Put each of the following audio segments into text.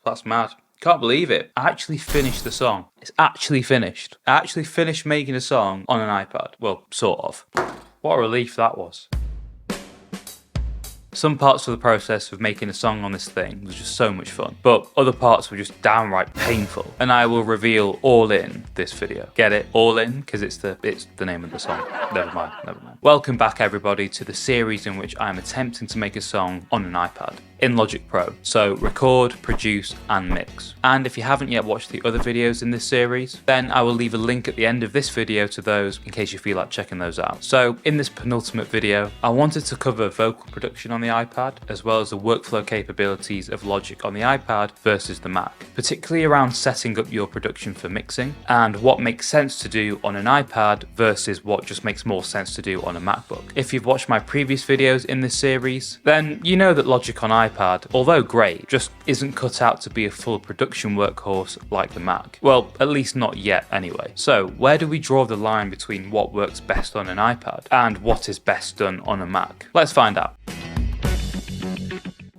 That's mad. Can't believe it. I actually finished the song. It's actually finished. I actually finished making a song on an iPad. Well, sort of. What a relief that was. Some parts of the process of making a song on this thing was just so much fun, but other parts were just downright painful, and I will reveal all in this video. Get it? All in? Because it's the name of the song. Never mind. Welcome back everybody to the series in which I am attempting to make a song on an iPad in Logic Pro. So record, produce and mix. And if you haven't yet watched the other videos in this series, then I will leave a link at the end of this video to those in case you feel like checking those out. So in this penultimate video, I wanted to cover vocal production on the iPad, as well as the workflow capabilities of Logic on the iPad versus the Mac, particularly around setting up your production for mixing and what makes sense to do on an iPad versus what just makes more sense to do on a MacBook. If you've watched my previous videos in this series, then you know that Logic on iPad, although great, just isn't cut out to be a full production workhorse like the Mac. Well, at least not yet anyway. So where do we draw the line between what works best on an iPad and what is best done on a Mac? Let's find out.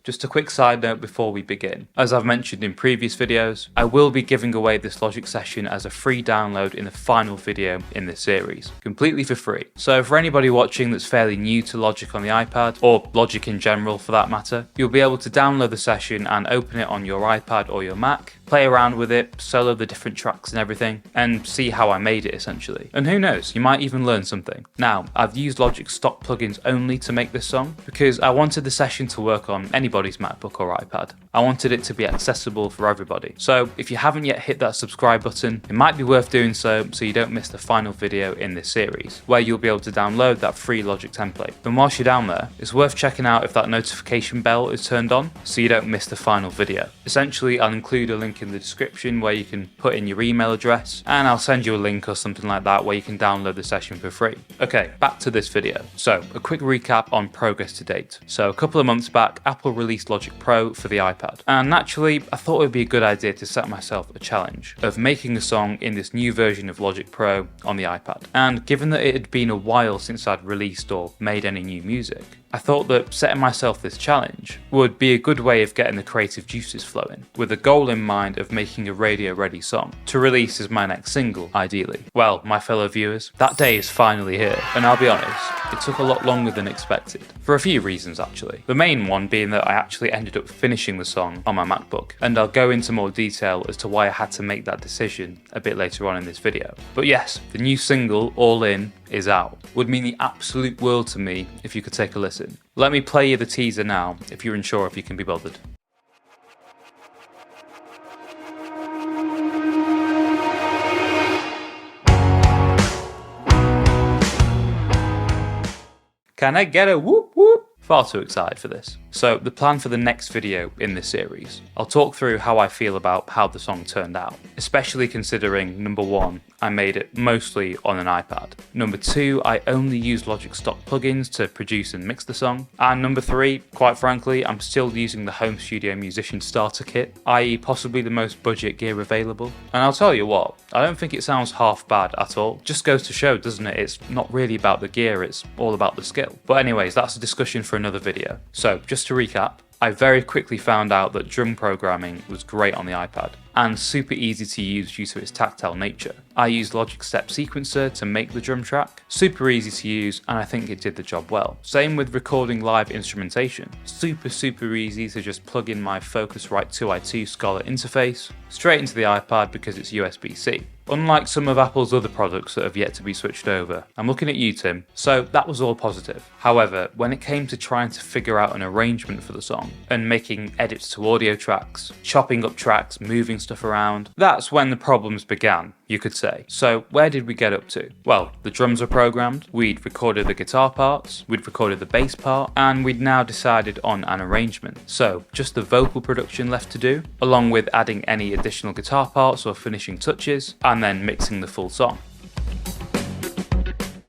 Just a quick side note before we begin. As I've mentioned in previous videos, I will be giving away this Logic session as a free download in the final video in this series, completely for free. So for anybody watching that's fairly new to Logic on the iPad, or Logic in general for that matter, you'll be able to download the session and open it on your iPad or your Mac, play around with it, solo the different tracks and everything, and see how I made it essentially. And who knows, you might even learn something. Now, I've used Logic's stock plugins only to make this song because I wanted the session to work on anybody's MacBook or iPad. I wanted it to be accessible for everybody. So if you haven't yet hit that subscribe button, it might be worth doing so you don't miss the final video in this series, where you'll be able to download that free Logic template. And whilst you're down there, it's worth checking out if that notification bell is turned on so you don't miss the final video. Essentially, I'll include a link in the description where you can put in your email address, and I'll send you a link or something like that where you can download the session for free. Okay, back to this video. So a quick recap on progress to date. So a couple of months back, Apple released Logic Pro for the iPad, and naturally I thought it would be a good idea to set myself a challenge of making a song in this new version of Logic Pro on the iPad. And given that it had been a while since I'd released or made any new music, I thought that setting myself this challenge would be a good way of getting the creative juices flowing, with a goal in mind of making a radio-ready song to release as my next single, ideally. Well, my fellow viewers, that day is finally here, and I'll be honest, it took a lot longer than expected, for a few reasons actually. The main one being that I actually ended up finishing the song on my MacBook, and I'll go into more detail as to why I had to make that decision a bit later on in this video. But yes, the new single, All In, is out. Would mean the absolute world to me if you could take a listen. Let me play you the teaser now if you're unsure if you can be bothered. Can I get a whoop whoop? Far too excited for this. So the plan for the next video in this series, I'll talk through how I feel about how the song turned out, especially considering number one, I made it mostly on an iPad. Number two, I only use Logic stock plugins to produce and mix the song. And number three, quite frankly, I'm still using the home studio musician starter kit, i.e. possibly the most budget gear available. And I'll tell you what, I don't think it sounds half bad at all. Just goes to show, doesn't it? It's not really about the gear, it's all about the skill. But anyways, that's a discussion for another video. So just to recap, I very quickly found out that drum programming was great on the iPad and super easy to use due to its tactile nature. I used Logic Step Sequencer to make the drum track, super easy to use, and I think it did the job well. Same with recording live instrumentation, super easy to just plug in my Focusrite 2i2 Scholar interface straight into the iPad because it's USB-C. Unlike some of Apple's other products that have yet to be switched over. I'm looking at you, Tim, so that was all positive. However, when it came to trying to figure out an arrangement for the song and making edits to audio tracks, chopping up tracks, moving stuff around, that's when the problems began, you could say. So where did we get up to? Well, the drums were programmed, we'd recorded the guitar parts, we'd recorded the bass part, and we'd now decided on an arrangement. So just the vocal production left to do, along with adding any additional guitar parts or finishing touches, and then mixing the full song.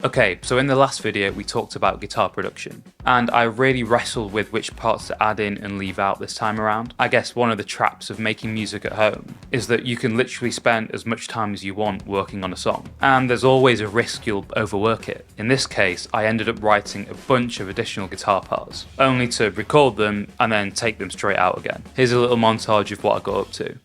Okay, so in the last video we talked about guitar production, and I really wrestled with which parts to add in and leave out this time around. I guess one of the traps of making music at home is that you can literally spend as much time as you want working on a song, and there's always a risk you'll overwork it. In this case, I ended up writing a bunch of additional guitar parts, only to record them and then take them straight out again. Here's a little montage of what I got up to.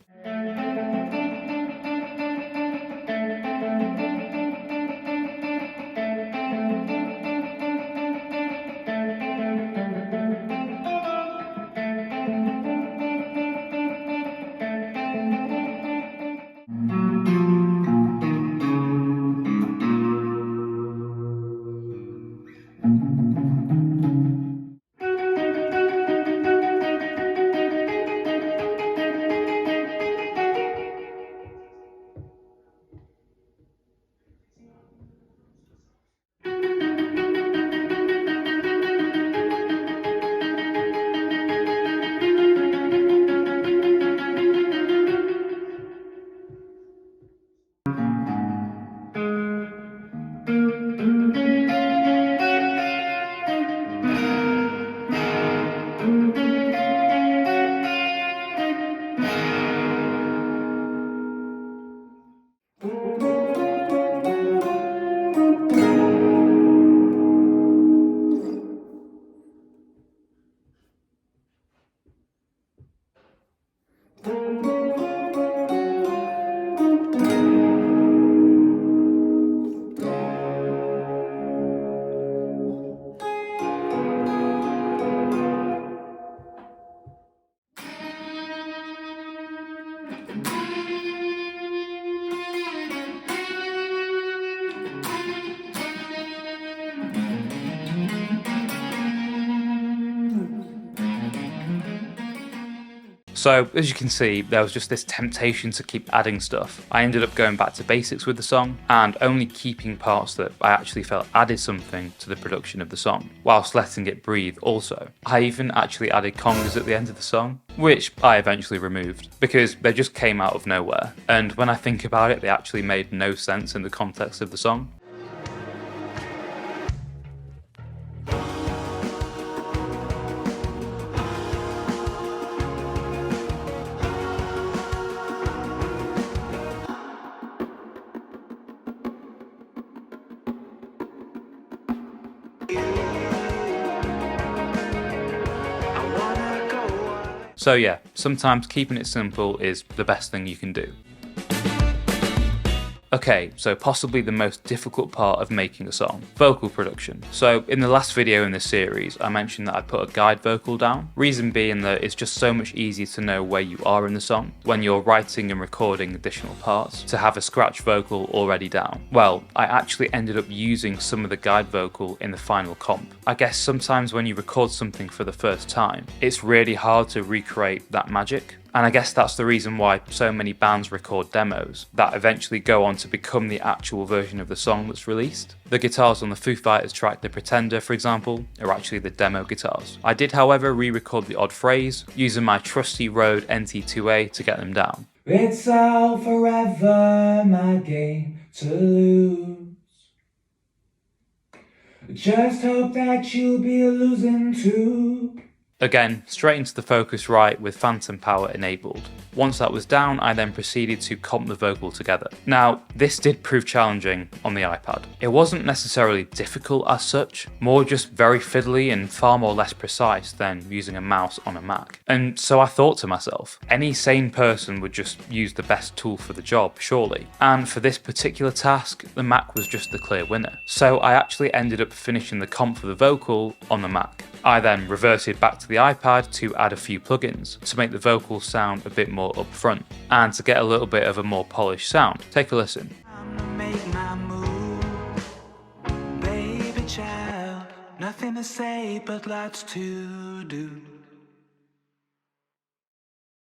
So as you can see, there was just this temptation to keep adding stuff. I ended up going back to basics with the song and only keeping parts that I actually felt added something to the production of the song, whilst letting it breathe also. I even actually added congas at the end of the song, which I eventually removed because they just came out of nowhere. And when I think about it, they actually made no sense in the context of the song. So yeah, sometimes keeping it simple is the best thing you can do. Okay, so possibly the most difficult part of making a song, vocal production. So in the last video in this series, I mentioned that I put a guide vocal down. Reason being that it's just so much easier to know where you are in the song when you're writing and recording additional parts to have a scratch vocal already down. Well, I actually ended up using some of the guide vocal in the final comp. I guess sometimes when you record something for the first time, it's really hard to recreate that magic. And I guess that's the reason why so many bands record demos that eventually go on to become the actual version of the song that's released. The guitars on the Foo Fighters track The Pretender, for example, are actually the demo guitars. I did, however, re-record the odd phrase using my trusty Rode NT2A to get them down. It's all forever my game to lose. Just hope that you'll be losing too. Again, straight into the Focusrite with phantom power enabled. Once that was down, I then proceeded to comp the vocal together. Now, this did prove challenging on the iPad. It wasn't necessarily difficult as such, more just very fiddly and far more less precise than using a mouse on a Mac. And so I thought to myself, any sane person would just use the best tool for the job, surely. And for this particular task, the Mac was just the clear winner. So I actually ended up finishing the comp for the vocal on the Mac. I then reverted back to the iPad to add a few plugins to make the vocals sound a bit more upfront and to get a little bit of a more polished sound. Take a listen. Baby child, nothing to say but lots to do.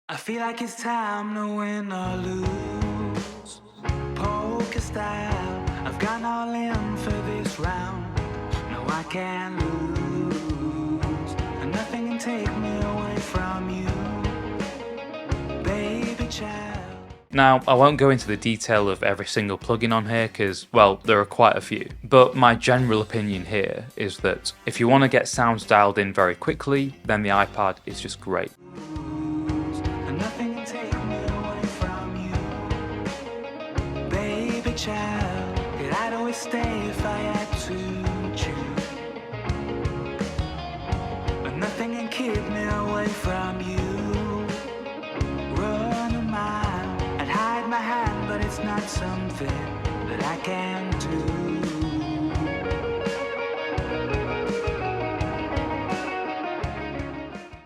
I feel like it's time to win or lose. Poker style, I've gone all in for this round. No, I can't lose. Nothing can take me away from you, baby child. Now, I won't go into the detail of every single plugin on here because, well, there are quite a few, but my general opinion here is that if you want to get sounds dialed in very quickly, then the iPad is just great. And nothing can take me away from you, baby child. That I'd always stay if I had to choose. But nothing can keep me away from you. Run a mile, I'd hide my hand, but it's not something that I can do.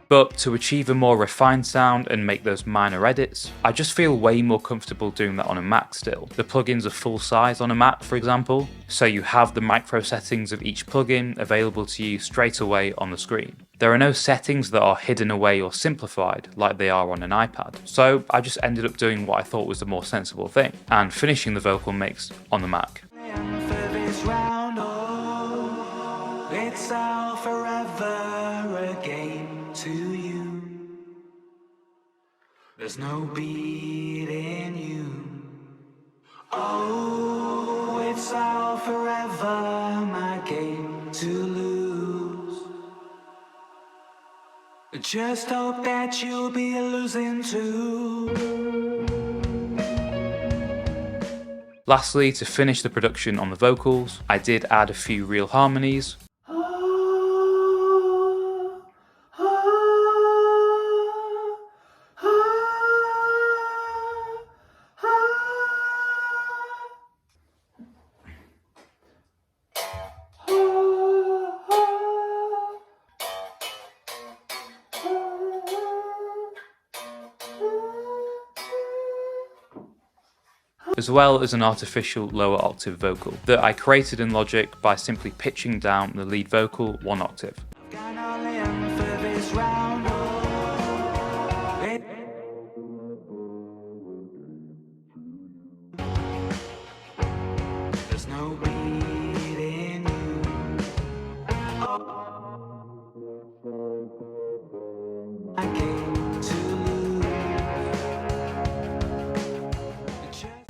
But to achieve a more refined sound and make those minor edits, I just feel way more comfortable doing that on a Mac still. The plugins are full size on a Mac, for example, so you have the micro settings of each plugin available to you straight away on the screen. There are no settings that are hidden away or simplified like they are on an iPad, so I just ended up doing what I thought was the more sensible thing, and finishing the vocal mix on the Mac. For this round, oh, it's all forever again to you. There's no beat in you. Oh, it's all forever my game to lose. Just hope that you'll be losing too. Lastly, to finish the production on the vocals, I did add a few real harmonies. As well as an artificial lower octave vocal that I created in Logic by simply pitching down the lead vocal 1 octave. Got all in for this round, oh, there's no beat in you. I came to lose.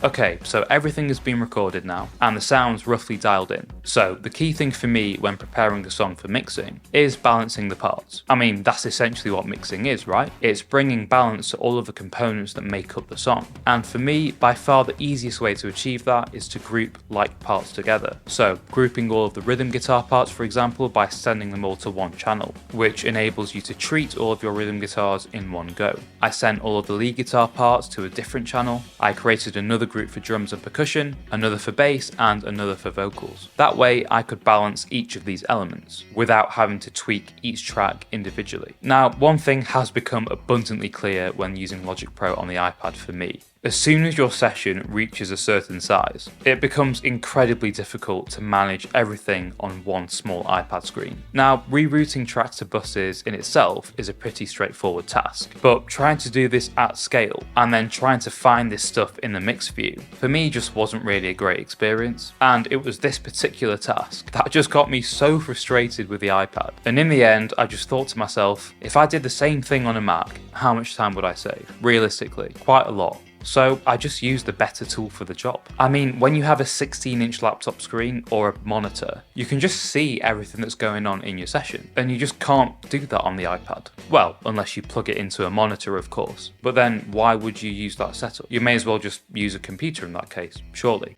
Okay, so everything has been recorded now, and the sound's roughly dialed in. So the key thing for me when preparing the song for mixing is balancing the parts. I mean, that's essentially what mixing is, right? It's bringing balance to all of the components that make up the song. And for me, by far the easiest way to achieve that is to group like parts together. So grouping all of the rhythm guitar parts, for example, by sending them all to one channel, which enables you to treat all of your rhythm guitars in one go. I sent all of the lead guitar parts to a different channel. I created another group for drums and percussion, another for bass, and another for vocals. That way I could balance each of these elements without having to tweak each track individually. Now, one thing has become abundantly clear when using Logic Pro on the iPad for me. As soon as your session reaches a certain size, it becomes incredibly difficult to manage everything on one small iPad screen. Now, rerouting tracks to buses in itself is a pretty straightforward task, but trying to do this at scale and then trying to find this stuff in the mix view, for me just wasn't really a great experience, and it was this particular task that just got me so frustrated with the iPad. And in the end, I just thought to myself, if I did the same thing on a Mac, how much time would I save? Realistically, quite a lot. So I just used the better tool for the job. I mean, when you have a 16-inch laptop screen or a monitor, you can just see everything that's going on in your session, and you just can't do that on the iPad. Well, unless you plug it into a monitor, of course. But then why would you use that setup? You may as well just use a computer in that case, surely.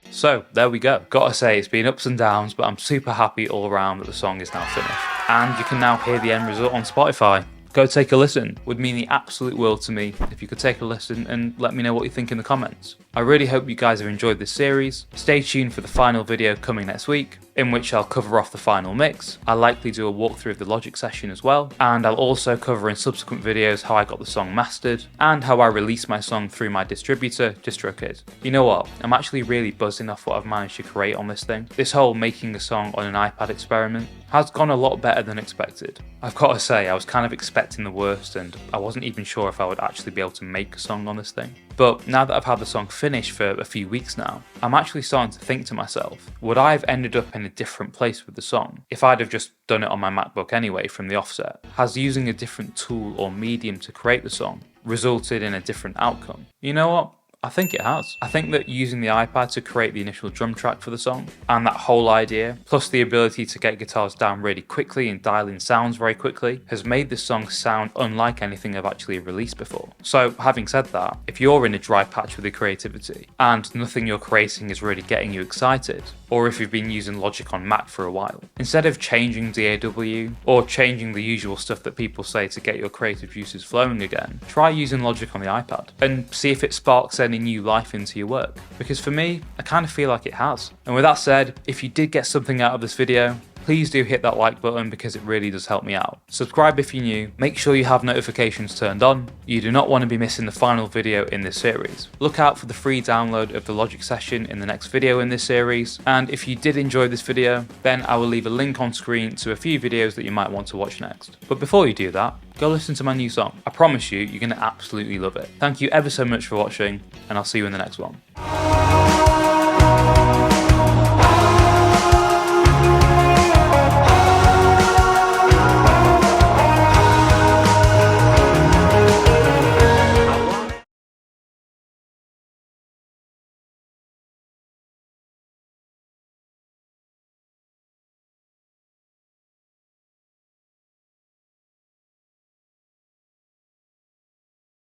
So there we go. Gotta say, it's been ups and downs, but I'm super happy all around that the song is now finished. And you can now hear the end result on Spotify. Go take a listen. Would mean the absolute world to me if you could take a listen and let me know what you think in the comments. I really hope you guys have enjoyed this series. Stay tuned for the final video coming next week, in which I'll cover off the final mix. I'll likely do a walkthrough of the Logic session as well, and I'll also cover in subsequent videos how I got the song mastered and how I released my song through my distributor, DistroKid. You know what? I'm actually really buzzing off what I've managed to create on this thing. This whole making a song on an iPad experiment has gone a lot better than expected. I've got to say, I was kind of expecting the worst, and I wasn't even sure if I would actually be able to make a song on this thing. But now that I've had the song finished for a few weeks now, I'm actually starting to think to myself, would I have ended up in a different place with the song if I'd have just done it on my MacBook anyway from the offset? Has using a different tool or medium to create the song resulted in a different outcome? You know what? I think it has. I think that using the iPad to create the initial drum track for the song, and that whole idea, plus the ability to get guitars down really quickly and dial in sounds very quickly, has made this song sound unlike anything I've actually released before. So having said that, if you're in a dry patch with your creativity, and nothing you're creating is really getting you excited, or if you've been using Logic on Mac for a while, instead of changing DAW, or changing the usual stuff that people say to get your creative juices flowing again, try using Logic on the iPad, and see if it sparks any new life into your work, because for me, I kind of feel like it has. And with that said, if you did get something out of this video, please do hit that like button because it really does help me out. Subscribe if you're new, make sure you have notifications turned on. You do not want to be missing the final video in this series. Look out for the free download of the Logic session in the next video in this series, and if you did enjoy this video, then I will leave a link on screen to a few videos that you might want to watch next. But before you do that, go listen to my new song. I promise you, you're going to absolutely love it. Thank you ever so much for watching, and I'll see you in the next one.